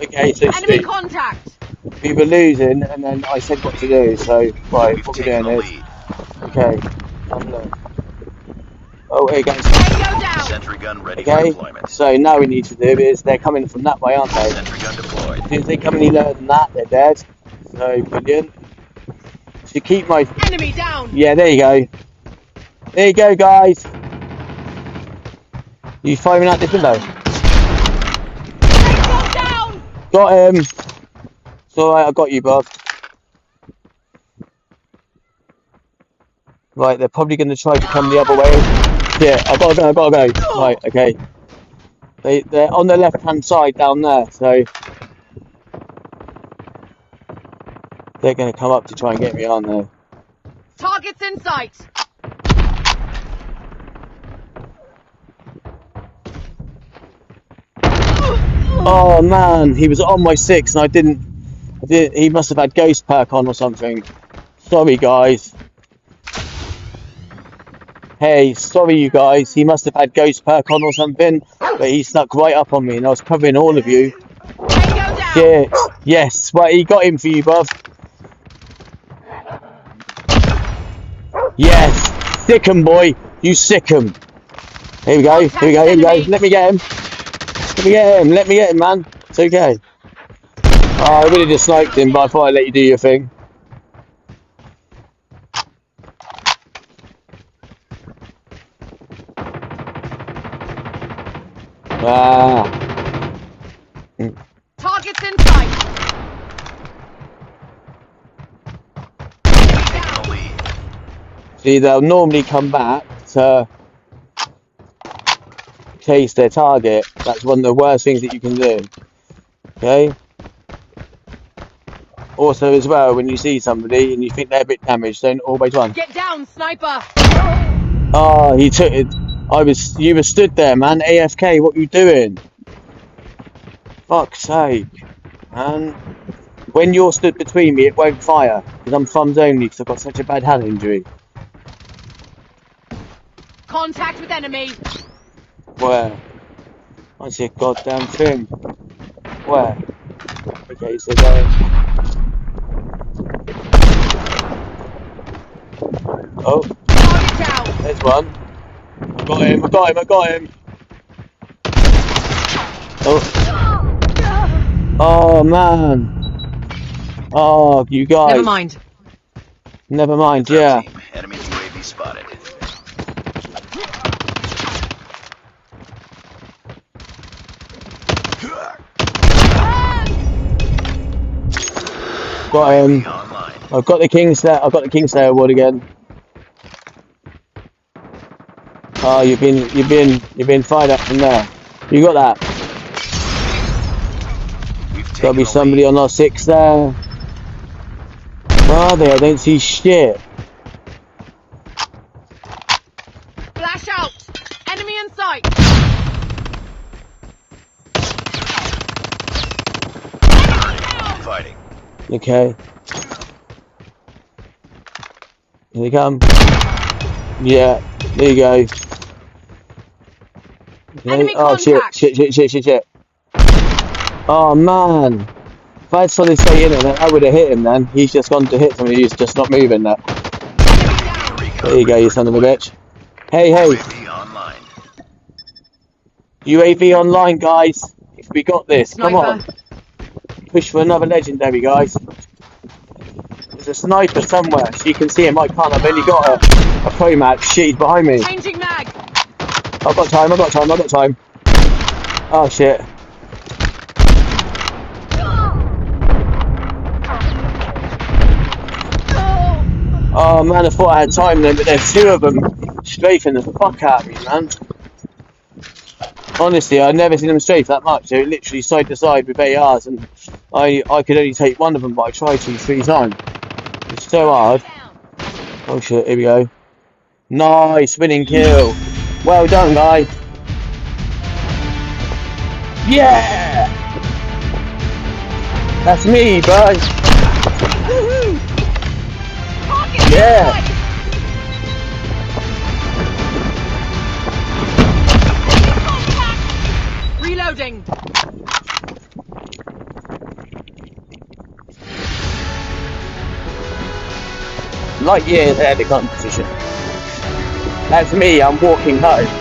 Okay, so Enemy Steve, contact. we were losing, and then I said what to do. So right, what we're doing is okay. Have a look. Oh, here goes. Tango down. Sentry gun ready for Okay, deployment. so now we need to do is they're coming from that way, aren't they? Sentry gun deployed. As soon as they come any lower than that, they're dead. So brilliant. So keep my Enemy down. yeah. There you go. There you go, guys. You firing out this window? Tango down. Got him. It's alright, I got you, Bob. Right, they're probably going to try to come the other way. Yeah, I gotta go. Right, okay. They're on the left-hand side down there, so they're going to come up to try and get me on there. Targets in sight. Oh man, he was on my 6 and I didn't. He must have had ghost perk on or something. Sorry, guys. Hey, sorry you guys. He must have had ghost perk on or something, but he snuck right up on me and I was covering all of you. Tango down. Shit. Yes, well, he got him for you, bruv. Yes, sick 'em, boy. You sick 'em. Here we go. Here we go. Here we go. Let me get him. Let me get him. Let me get him, man. It's okay. Oh, I really just sniped him, but I thought I'd let you do your thing. Ah. Targets in sight. Taking the lead. See, they'll normally come back to chase their target. That's one of the worst things that you can do. Okay? Also, as well, when you see somebody and you think they're a bit damaged, don't always run. Get down, sniper. Oh, he took it. You were stood there, man. AFK, what you doing? Fuck's sake, man. When you're stood between me, it won't fire. Because I'm thumbs only, because I've got such a bad hand injury. Contact with enemy. Where? I see a goddamn thing. Where? Okay, so there. Oh, Target down. there's one. I got him, I got him, I got him. Oh. Oh, man. Oh, you guys. Never mind. Never mind, Third yeah. team. Enemy UAV spotted. Got him. Online. I've got the Kingslayer. I've got the Kingslayer award again. Oh, you've been fired up from there. You got that? We've taken Gotta be the somebody lead. on our 6 there. Where are they? I don't see shit. Flash out. Enemy in sight. Fighting. Okay. Here they come. Yeah, there you go. Okay. Enemy Oh contact. shit. Oh man. If I had solid state in it, then I would have hit him then. He's just gone to hit somebody who's just not moving that. There you go, you son of a bitch. Hey. UAV online. UAV online, guys. If we got this, come on. Sniper. Push for another legendary, guys. There's a sniper somewhere, so you can see him. I can't. I've only got a pro max. Shit, he's behind me. Changing mag. I've got time. Oh shit. Oh man, I thought I had time then, but there's 2 of them strafing the fuck out of me, man. Honestly, I've never seen them strafe that much. They're literally side to side with ARs, and I could only take one of them, but I tried to 3 times. It's so hard. Oh shit, here we go. Nice, winning kill. Well done, guys. Yeah! That's me, bro. Yeah. Reloading. light years ahead of competition. That's me, I'm walking home.